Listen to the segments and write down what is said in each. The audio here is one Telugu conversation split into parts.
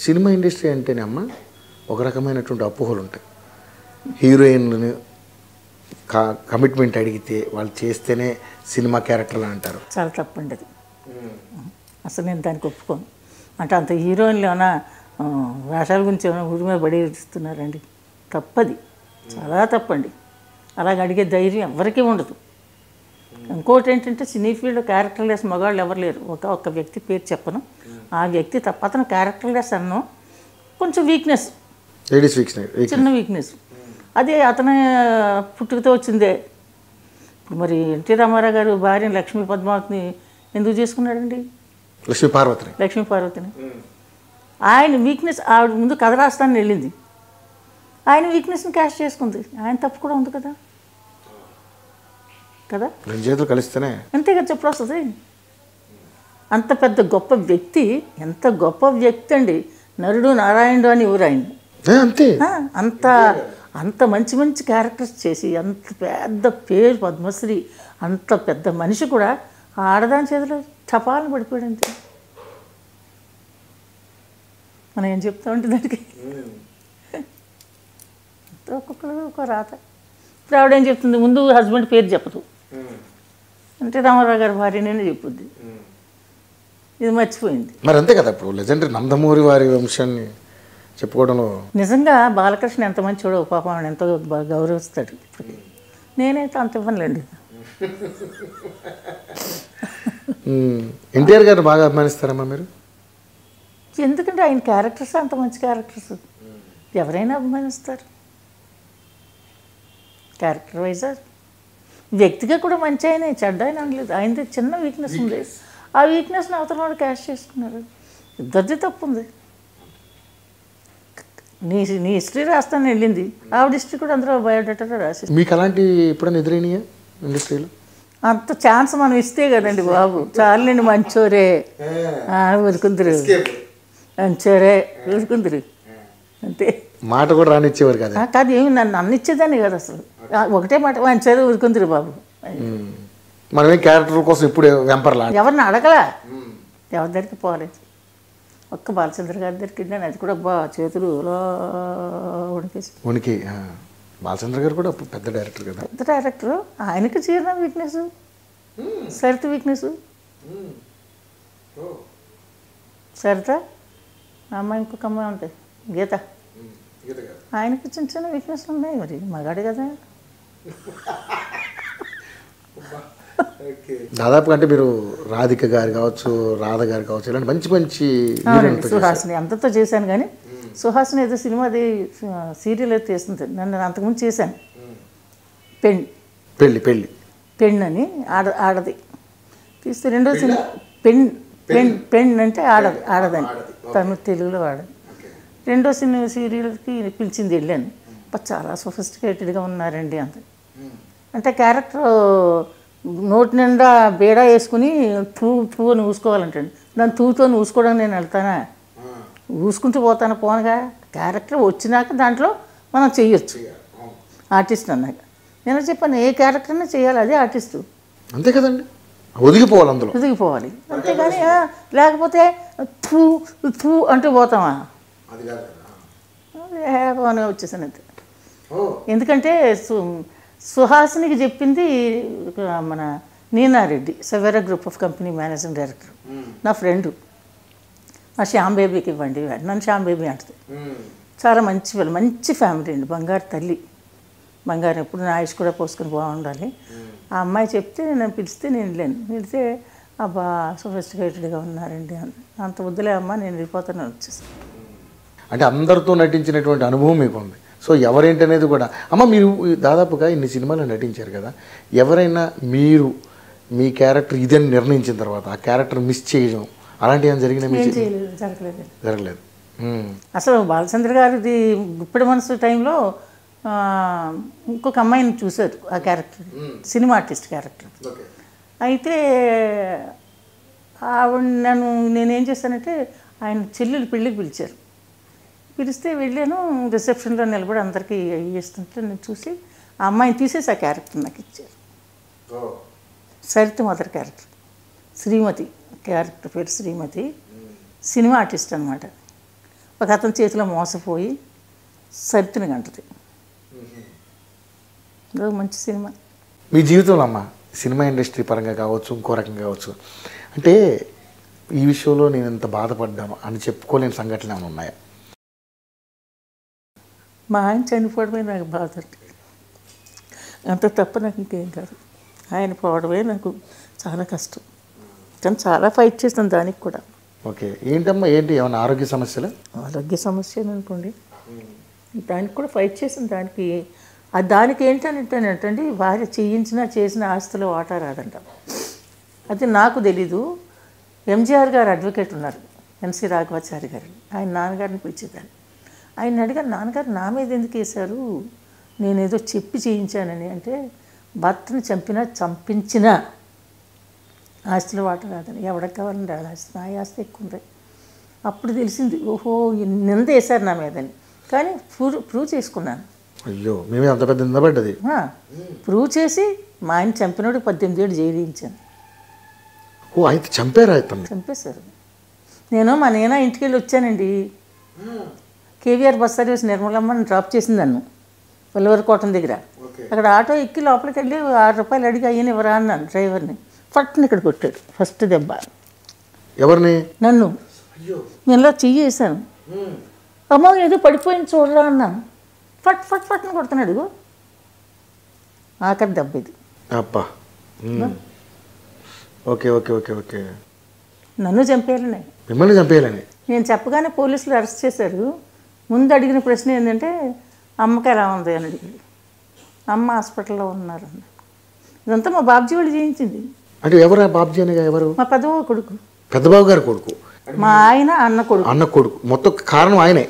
సినిమా ఇండస్ట్రీ అంటేనే అమ్మ ఒక రకమైనటువంటి అపోహలు ఉంటాయి. హీరోయిన్లను కమిట్మెంట్ అడిగితే వాళ్ళు చేస్తేనే సినిమా క్యారెక్టర్లు అంటారు. చాలా తప్పండి అది. అసలు నేను దానికి ఒప్పుకోను. అంటే అంత హీరోయిన్లు ఏమైనా వేషాల గురించి ఏమైనా ఊరి మీద బడి ఇస్తున్నారండి. తప్పది, చాలా తప్పండి. అలాగ అడిగే ధైర్యం ఎవరికీ ఉండదు. ఇంకోటి ఏంటంటే సినీ ఫీల్డ్ క్యారెక్టర్లెస్ మగాళ్ళు ఎవరు లేరు. ఒక వ్యక్తి పేరు చెప్పను, ఆ వ్యక్తి తప్ప అతను క్యారెక్టర్లెస్ అన్నో కొంచెం వీక్నెస్, చిన్న వీక్నెస్, అదే అతని పుట్టుకతో వచ్చిందే. ఇప్పుడు మరి ఎన్టీ రామారావు గారు భార్య లక్ష్మీ పద్మావతిని ఎందుకు చేసుకున్నాడండి? లక్ష్మీ పార్వతిని. ఆయన వీక్నెస్ ఆవిడ ముందు కథ రాస్తానని వెళ్ళింది, ఆయన వీక్నెస్ని క్యాష్ చేసుకుంది. ఆయన తప్పు కూడా ఉంది కదా కదా కలిస్తేనే అంతే కదా చెప్పు వస్తుంది. అంత పెద్ద గొప్ప వ్యక్తి, ఎంత గొప్ప వ్యక్తి అండి. నరుడు నారాయణుడు అని ఊరాయన. అంతే. అంత అంత మంచి మంచి క్యారెక్టర్స్ చేసి అంత పెద్ద పేరు పద్మశ్రీ, అంత పెద్ద మనిషి కూడా ఆడదాని చేతిలో చపాలను పడిపోయాడు అంతే. మనం ఏం చెప్తామంటే దానికి ఒక్కొక్కరు ఒక రాత. ఇప్పుడు ఆవిడేం చెప్తుంది, ముందు హస్బెండ్ పేరు చెప్పదు, అంటే రామారావు గారి భార్యనే చెప్పుద్ది. ఇది మర్చిపోయింది. మరి అంతే కదా. ఇప్పుడు లెజెండరీ నందమూరి వారి వంశాన్ని చెప్పుకోవడంలో నిజంగా బాలకృష్ణ ఎంత మంచివాడో, పాపం ఆయన ఎంతో గౌరవిస్తాడు. నేనైతే అంత ఇవ్వనులేండి. ఎన్టీఆర్ గారు బాగా అభిమానిస్తారమ్మా మీరు? ఎందుకంటే ఆయన క్యారెక్టర్స్ అంత మంచి క్యారెక్టర్స్, ఎవరైనా అభిమానిస్తారు. క్యారెక్టర్ వైజా, వ్యక్తిగా కూడా మంచి ఆయన, చెడ్డ ఆయన అనలేదు. ఆయనది చిన్న వీక్నెస్ ఉంది, ఆ వీక్నెస్ని అవతల వాడు క్యాష్ చేసుకున్నారు. ఇద్దరిది తప్పు ఉంది. నీ హిస్టరీ రాస్తాను వెళ్ళింది, ఆవిడ హిస్టరీ కూడా అందరూ బయోడేటాలో రాసి. మీకు అలాంటి ఎప్పుడైనా ఎదురైనాయా ఇండస్ట్రీలో? అంత ఛాన్స్ మనం ఇస్తే కదండి బాబు. చాలండి మంచోరే ఊరుకుందరు, మంచోరే ఊరుకుందరు అంతే. మాట కూడా రానిచ్చేవారు కదా? కాదు, ఏమి నన్ను ఇచ్చేదాన్ని కదా అసలు. ఒకటే మాట, మంచోరే ఊరుకుందరు బాబు. మనమే క్యారెక్టర్ కోసం ఇప్పుడు వెంపర్లా, ఎవరిని అడగలా, ఎవరి దగ్గరికి పోలేదు. ఒక్క బాలచంద్ర గారి దగ్గరికి వెళ్ళాను, అది కూడా చేతులు ఉనికి. బాలచంద్ర గారు కూడా పెద్ద డైరెక్టర్ కదా. పెద్ద డైరెక్టర్, ఆయనకి జీర్ణ వీక్నెస్, సరిత వీక్నెస్. సరిత అమ్మాయి, ఇంకొక అమ్మాయి ఉంటాయి గీత, ఆయనకి చిన్న చిన్న వీక్నెస్లు ఉన్నాయి. మరి మగాడు కదా. దాదాపు అంటే మీరు రాధిక గారు కావచ్చు, రాధ గారు కావచ్చు, ఇలాంటి మంచి మంచి సుహాసిని అంతతో చేశాను. కానీ సుహాసిని ఏదో సినిమా, అది సీరియల్ అయితే తీస్తుంది. నన్ను అంతకుముందు చేశాను. పెళ్ళి పెళ్ళి పెణ్ అని ఆడది తీస్తే, రెండో సినిమా పెణ్ అంటే ఆడదని తమిళ తెలుగులో ఆడది. రెండో సినిమా సీరియల్కి పిలిచింది, వెళ్ళాను. చాలా సొఫిస్టికేటెడ్గా ఉన్నారండి అంత. అంటే క్యారెక్టర్ నోటి నిండా బేడా వేసుకుని తూ అని ఊసుకోవాలంటండి. దాన్ని తూతో ఊసుకోవడానికి నేను వెళ్తానా? ఊసుకుంటూ పోతాను పోనగా. క్యారెక్టర్ వచ్చినాక దాంట్లో మనం చెయ్యొచ్చు. ఆర్టిస్ట్ అన్నాక నేను చెప్పాను, ఏ క్యారెక్టర్నే చేయాలి, అదే ఆర్టిస్టు. అంతే కదండి, ఒదిగిపోవాలి, అందులో ఒదిగిపోవాలి. అంతేగాని లేకపోతే తూ తూ అంటూ పోతామా? అని వచ్చేసాను అంతే. ఎందుకంటే సుహాసినికి చెప్పింది మన Neena Reddy, Savera group of company managing director, నా ఫ్రెండు. నా శ్యామ్ బేబీకి ఇవ్వండి, నన్ను శ్యామ్ బేబీ అంటుంది. చాలా మంచి వాళ్ళు, మంచి ఫ్యామిలీ అండి, బంగారు తల్లి. బంగారం ఎప్పుడు నా ఆయుష్ కూడా పోసుకొని బాగుండాలి. ఆ అమ్మాయి చెప్తే నేను పిలిస్తే నేను వెళ్ళాను. వెళ్తే అబ్బా సొఫిస్టికేటెడ్గా ఉన్నారండి, అంత వద్దులే అమ్మ నేను వెళ్ళిపోతాను వచ్చేసాను. అంటే అందరితో నటించినటువంటి అనుభవం మీకు ఉంది. సో ఎవరేంటి అనేది కూడా అమ్మ, మీరు దాదాపుగా ఇన్ని సినిమాలు నటించారు కదా, ఎవరైనా మీరు మీ క్యారెక్టర్ ఇదని నిర్ణయించిన తర్వాత ఆ క్యారెక్టర్ మిస్ చేయడం అలాంటివి ఏమైనా జరిగినా? జరగలేదు. అసలు బాలచంద్ర గారిది గుప్పెడి మనసు టైంలో ఇంకొక అమ్మాయిని చూశారు ఆ క్యారెక్టర్, సినిమా ఆర్టిస్ట్ క్యారెక్టర్. అయితే ఆవిడ నేనేం చేశానంటే, ఆయన చెల్లెలు పెళ్ళికి పిలిచారు. పిలిస్తే వెళ్ళాను, రిసెప్షన్లో నిలబడి అందరికీ ఇస్తుంటే నేను చూసి ఆ అమ్మాయిని తీసేసి ఆ క్యారెక్టర్ నాకు ఇచ్చారు. సరిత మదర్ క్యారెక్టర్, శ్రీమతి క్యారెక్టర్ పేరు శ్రీమతి, సినిమా ఆర్టిస్ట్ అనమాట. ఒక అతని చేతిలో మోసపోయి సరితిని గంటది. అదొక మంచి సినిమా. మీ జీవితంలో అమ్మ సినిమా ఇండస్ట్రీ పరంగా కావచ్చు, ఇంకో రకంగా కావచ్చు, అంటే ఈ విషయంలో నేను ఇంత బాధపడ్డాను అని చెప్పుకోలేని సంఘటనలు ఏమైనా ఉన్నాయా? మా ఆయన చనిపోవడమే నాకు బాధ. అంత తప్ప నాకు ఇంకేం కాదు. ఆయన పోవడమే నాకు చాలా కష్టం. కానీ చాలా ఫైట్ చేస్తాను దానికి కూడా. ఓకే, ఏంటమ్మా, ఏంటి ఏమైనా ఆరోగ్య సమస్యలు? ఆరోగ్య సమస్య అనుకోండి, దానికి కూడా ఫైట్ చేసిన దానికి ఏంటంటే భార్య చేసిన ఆస్తిలో వాటా రాదంట. అది నాకు తెలీదు. ఎంజీఆర్ గారు అడ్వకేట్ ఉన్నారు, ఎన్సి రాఘవాచారి గారు. ఆయన నాన్నగారిని పిలిచేదాన్ని. ఆయన అడిగారు, నాన్నగారు నా మీద ఎందుకు వేశారు, నేనేదో చెప్పి చేయించానని. అంటే భర్తను చంపించిన ఆస్తిలో వాటా రాదని. ఎవరికి కావాలని రాదు ఆస్తి, నా ఆస్తి ఎక్కువ ఉంది. అప్పుడు తెలిసింది, ఓహో నింద వేశారు నా మీదని. కానీ ప్రూవ్ చేసుకున్నాను. అయ్యో, మేమే అంత పెద్ద నిందపడ్డది. ప్రూవ్ చేసి మా ఆయన చంపినోడు 18 ఏళ్ళు జైలు వేయించాను. ఓ, అయితే చంపారా? అయితే చంపేశారు. నేను మా నేనా ఇంటికి వెళ్ళి వచ్చానండి. కేవీఆర్ బస్ సర్వీస్ నిర్మలమ్మని డ్రాప్ చేసింది నన్ను పల్లవరకోటం దగ్గర. అక్కడ ఆటో ఎక్కి లోపలికి వెళ్ళి 6 రూపాయలు అడిగి అయ్యని ఎవరా అన్నాను డ్రైవర్ని. ఫట్ని ఇక్కడ కొట్టాడు ఫస్ట్ దెబ్బ. ఎవరిని? నన్ను. నేను ఇలా చెయ్యి వేసాను. అమ్మో ఏదో పడిపోయింది చూడరా అన్నాను. ఫట్ ఫట్ ఫట్ని కొడుతున్నాడు. ఆఖరి దెబ్బ ఇది. అబ్బా, ఓకే ఓకే ఓకే ఓకే. నన్ను చంపేయాలని, మిమ్మల్ని చంపేయాలని నేను చెప్పగానే పోలీసులు అరెస్ట్ చేశారు. ముందు అడిగిన ప్రశ్న ఏంటంటే అమ్మకి ఎలా ఉంది అని అడిగింది. అమ్మ హాస్పిటల్లో ఉన్నారు అన్న. ఇదంతా మా బాబ్జీ వాళ్ళు చేయించింది. అంటే ఎవరు బాబ్జీ అనగా? ఎవరు? మా పెద్దబాబు కొడుకు. పెద్దబాబు గారి కొడుకు? మా ఆయన అన్న కొడుకు. అన్న కొడుకు. మొత్తం కారణం ఆయనే,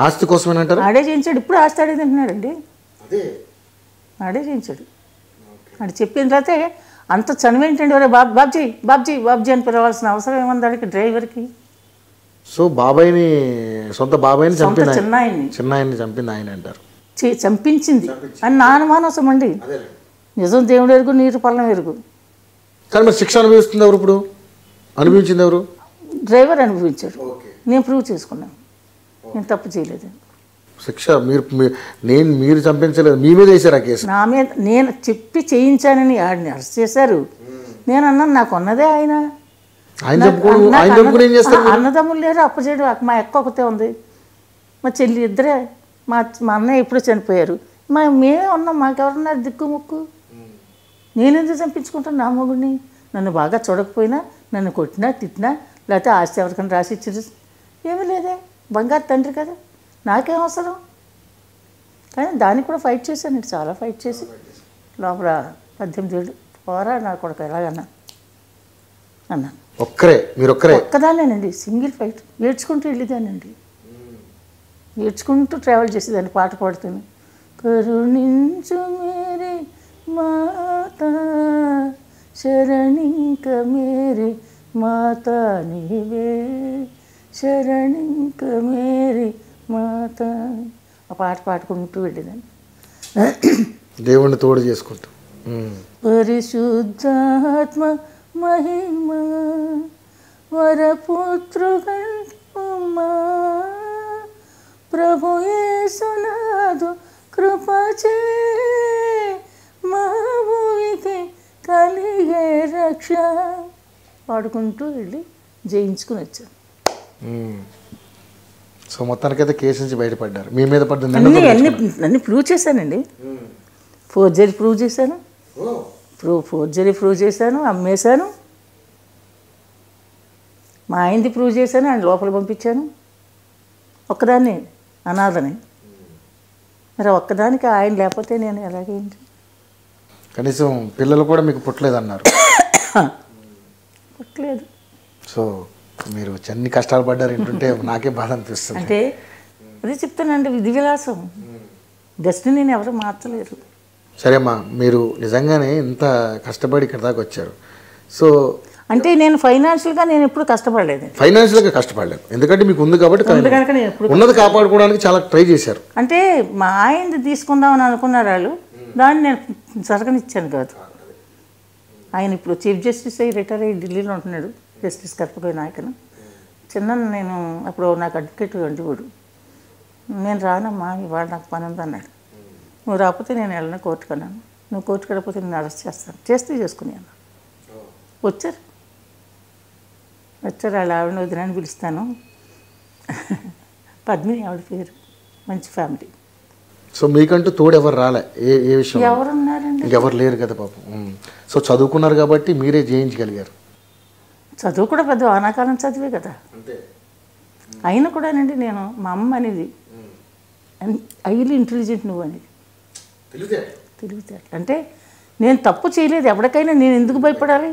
ఆస్తి కోసమని అంటారు. ఆడే చేయించాడు. ఇప్పుడు ఆస్తి ఆడే తింటున్నాడండి. ఆడే చేయించాడు. ఆడు చెప్పిన తర్వాత అంత చనివేంటండి, ఎవరే బాబ్జీ బాబ్జీ బాబ్జీ అని పిలవాల్సిన అవసరం ఏముంది ఆడికి, డ్రైవర్కి. సో బాబాయిని, సొంత బాబాయిని చంపింది, చిన్నాయన్ని చంపింది ఆయన అంటారు. చంపించింది అని నా అనుమానం అండి. నిజం దేవుడు ఎరుగు, నీరు పల్లం ఎరుగు. కానీ మరి శిక్ష అనుభవిస్తుంది ఎవరు? ఇప్పుడు అనుభవించింది ఎవరు? డ్రైవర్ అనుభవించాడు. నేను ప్రూవ్ చేసుకున్నాను నేను తప్పు చేయలేదని. శిక్ష మీరు చంపించలేదు, మీ మీద వేసారు ఆ కేసు. నా మీద నేను చెప్పి చేయించానని ఆడిని అరెస్ట్ చేశారు. నేను అన్నాను నాకు ఉన్నదే ఆయన. అన్నదమ్ములు లేరు, అప్పు చేయడు. మా అక్క ఒకతే ఉంది, మా చెల్లి ఇద్దరే. మా అన్నయ్య ఎప్పుడూ చనిపోయారు. మేమే ఉన్నాం, మాకెవరున్నారు దిక్కు ముక్కు. నేనెందుకు చంపించుకుంటాను నా మొగుడిని? నన్ను బాగా చూడకపోయినా, నన్ను కొట్టినా తిట్టినా, లేకపోతే ఆస్తి ఎవరికైనా రాసి ఇచ్చారు, ఏమీ లేదే. బంగారు తండ్రి కదా, నాకేం అవసరం. కానీ దానికి కూడా ఫైట్ చేశాను, చాలా ఫైట్ చేసి లోపల 18 ఏళ్ళు పోరా నా కొడుకు ఎలాగన్నా అన్నాను. ఒక్కదాన్నేనండి, సింగిల్ ఫైట్. ఏడ్చుకుంటూ వెళ్ళేదానండి, ఏడ్చుకుంటూ ట్రావెల్ చేసేదాన్ని పాట పాడుతాను. కరుణించు మేరీ మాత శరణింక మేరీ మాత నీవే శరణింక మేరీ మాత. ఆ పాట పాడుకుంటూ వెళ్ళేదాన్ని, దేవుణ్ణి తోడు చేసుకుంటూ. పరిశుద్ధాత్మ మహిమ వరపుత్రుగంటుమా ప్రభు యేసునాథు కృపచే మా భూమికి కలిగే రక్ష పాడుకుంటూ వెళ్ళి జయించుకుని వచ్చాను. సో మొత్తానికైతే కేసు నుంచి బయటపడ్డారు. మీ మీద పడ్డ అన్నీ ప్రూవ్ చేశానండి. ఫోర్జరీ ప్రూవ్ చేశాను, ఫోర్జరీ ప్రూవ్ చేశాను, అమ్మేశాను. మా ఆయనది ప్రూవ్ చేశాను, ఆయన లోపల పంపించాను. ఒక్కదాన్ని అనాథని. మరి ఒక్కదానికి ఆయన లేకపోతే నేను ఎలాగేంటి? కనీసం పిల్లలు కూడా మీకు పుట్టలేదన్నారు. పుట్టలేదు. సో మీరు అన్ని కష్టాలు పడ్డారు ఏంటంటే నాకే బాధ అనిపిస్తుంది. అంటే అదే చెప్తానండి, విధి విలాసం, డెస్టినీని ఎవరు మార్చలేరు. సరే అమ్మా, మీరు నిజంగానే ఇంత కష్టపడి ఇక్కడ దాకా వచ్చారు. సో అంటే నేను ఫైనాన్షియల్గా నేను ఎప్పుడు కష్టపడలేదు. ఫైనాన్షియల్గా కష్టపడలేదు, ఎందుకంటే మీకు ఉంది కాబట్టి. ఉన్నది కాపాడుకోవడానికి చాలా ట్రై చేశారు. అంటే మా ఆయనది తీసుకుందామని అనుకున్నారు వాళ్ళు, దాన్ని నేను జరగనిచ్చాను కాదు. ఆయన ఇప్పుడు చీఫ్ జస్టిస్ అయ్యి రిటైర్ అయ్యి ఢిల్లీలో ఉంటున్నాడు, జస్టిస్ కర్పగోయ్ నాయకను. చిన్న నేను అప్పుడు నాకు అడ్వకేట్ వంటివాడు, నేను రానమ్మా ఇవాళ నాకు పని ఉందన్నాడు. నువ్వు రాకపోతే నేను వెళ్ళను కోర్టుకు అన్నాను. నువ్వు కోర్టుకు వెళ్ళకపోతే నేను అరెస్ట్ చేస్తాను, చేస్తే చేసుకుని అన్నాను. వచ్చారు వాళ్ళ ఆవిడని వదిలేని పిలుస్తాను. పద్మిని ఆవిడ పేరు, మంచి ఫ్యామిలీ. సో మీకంటూ తోడు ఎవరు రాలే ఏ విషయం? ఎవరున్నారండి? ఇంకెవరు లేరు కదా పాపం. సో చదువుకున్నారు కాబట్టి మీరే జయించగలిగారు. చదువు కూడా పెద్ద వానాకాలం చదివే కదా. అయినా కూడానండి నేను మా అమ్మ అనేది హైలీ ఇంటెలిజెంట్ నువ్వు అనేది. తెలివితేటలు అంటే నేను తప్పు చేయలేదు, ఎవరికైనా నేను ఎందుకు భయపడాలి?